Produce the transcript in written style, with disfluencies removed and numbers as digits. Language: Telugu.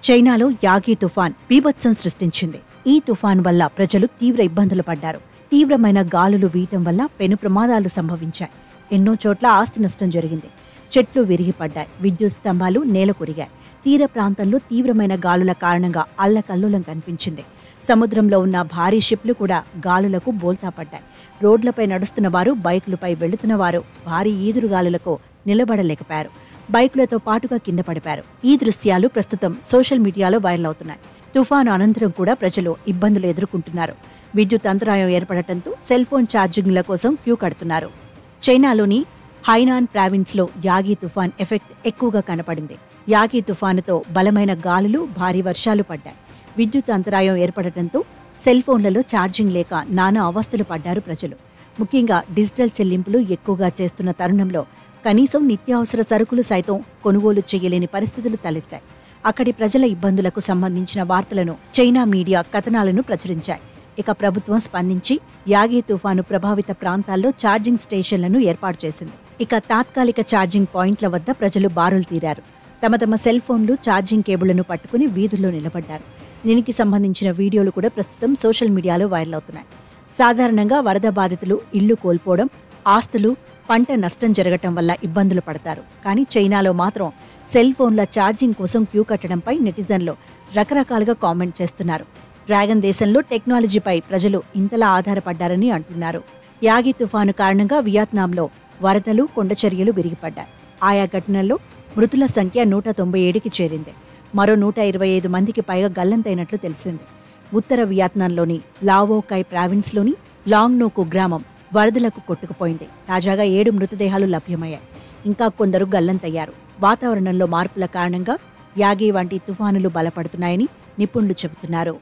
చైనాలో యాగి తుఫాన్ బీభత్సం సృష్టించింది. ఈ తుఫాన్ వల్ల ప్రజలు తీవ్ర ఇబ్బందులు పడ్డారు. తీవ్రమైన గాలులు వీయటం వల్ల పెను ప్రమాదాలు సంభవించాయి. ఎన్నో చోట్ల ఆస్తి నష్టం జరిగింది. చెట్లు విరిగిపడ్డాయి. విద్యుత్ స్తంభాలు నేలకొరిగాయి. తీర ప్రాంతంలో తీవ్రమైన గాలుల కారణంగా అల్లకల్లోలం కనిపించింది. సముద్రంలో ఉన్న భారీ షిప్లు కూడా గాలులకు బోల్తాపడ్డాయి. రోడ్లపై నడుస్తున్న వారు, బైకులపై వెళుతున్న వారు భారీ ఈదురుగాలులకు నిలబడలేకపోయారు. బైకులతో పాటుగా కింద పడిపారు. ఈ దృశ్యాలు ప్రస్తుతం సోషల్ మీడియాలో వైరల్ అవుతున్నాయి. తుఫాను అనంతరం కూడా ప్రజలు ఇబ్బందులు ఎదుర్కొంటున్నారు. విద్యుత్ అంతరాయం ఏర్పడటంతో సెల్ ఫోన్ ఛార్జింగ్ల కోసం క్యూ కడుతున్నారు. చైనాలోని హైనాన్ ప్రావిన్స్లో యాగి తుఫాన్ ఎఫెక్ట్ ఎక్కువగా కనపడింది. యాగి తుఫానుతో బలమైన గాలులు, భారీ వర్షాలు పడ్డాయి. విద్యుత్ అంతరాయం ఏర్పడటంతో సెల్ ఫోన్లలో ఛార్జింగ్ లేక నానా అవస్థలు పడ్డారు ప్రజలు. ముఖ్యంగా డిజిటల్ చెల్లింపులు ఎక్కువగా చేస్తున్న తరుణంలో కనీసం నిత్యావసర సరుకులు సైతం కొనుగోలు చేయలేని పరిస్థితులు తలెత్తాయి. అక్కడి ప్రజల ఇబ్బందులకు సంబంధించిన వార్తలను చైనా మీడియా కథనాలను ప్రచురించాయి. ఇక ప్రభుత్వం స్పందించి యాగి తుఫాను ప్రభావిత ప్రాంతాల్లో ఛార్జింగ్ స్టేషన్లను ఏర్పాటు చేసింది. ఇక తాత్కాలిక ఛార్జింగ్ పాయింట్ల వద్ద ప్రజలు బారులు తీరారు. తమ తమ సెల్ ఫోన్లు, ఛార్జింగ్ కేబుళ్లను పట్టుకుని వీధుల్లో నిలబడ్డారు. దీనికి సంబంధించిన వీడియోలు కూడా ప్రస్తుతం సోషల్ మీడియాలో వైరల్ అవుతున్నాయి. సాధారణంగా వరద బాధితులు ఇళ్లు కోల్పోవడం, ఆస్తులు, పంట నష్టం జరగటం వల్ల ఇబ్బందులు పడతారు. కానీ చైనాలో మాత్రం సెల్ ఫోన్ల ఛార్జింగ్ కోసం క్యూ కట్టడంపై నెటిజన్లు రకరకాలుగా కామెంట్ చేస్తున్నారు. డ్రాగన్ దేశంలో టెక్నాలజీపై ప్రజలు ఇంతలా ఆధారపడ్డారని అంటున్నారు. యాగి తుఫాను కారణంగా వియత్నాంలో వరదలు, కొండచర్యలు విరిగిపడ్డాయి. ఆయా ఘటనల్లో మృతుల సంఖ్య 197కి చేరింది. మరో 125 మందికి పైగా గల్లంతైనట్లు తెలిసింది. ఉత్తర వియత్నాంలోని లావోకాయ్ ప్రావిన్స్లోని లాంగ్నో కుగ్రామం వరదలకు కొట్టుకుపోయింది. తాజాగా 7 మృతదేహాలు లభ్యమయ్యాయి. ఇంకా కొందరు గల్లంతయ్యారు. వాతావరణంలో మార్పుల కారణంగా యాగి వంటి తుఫానులు బలపడుతున్నాయని నిపుణులు చెబుతున్నారు.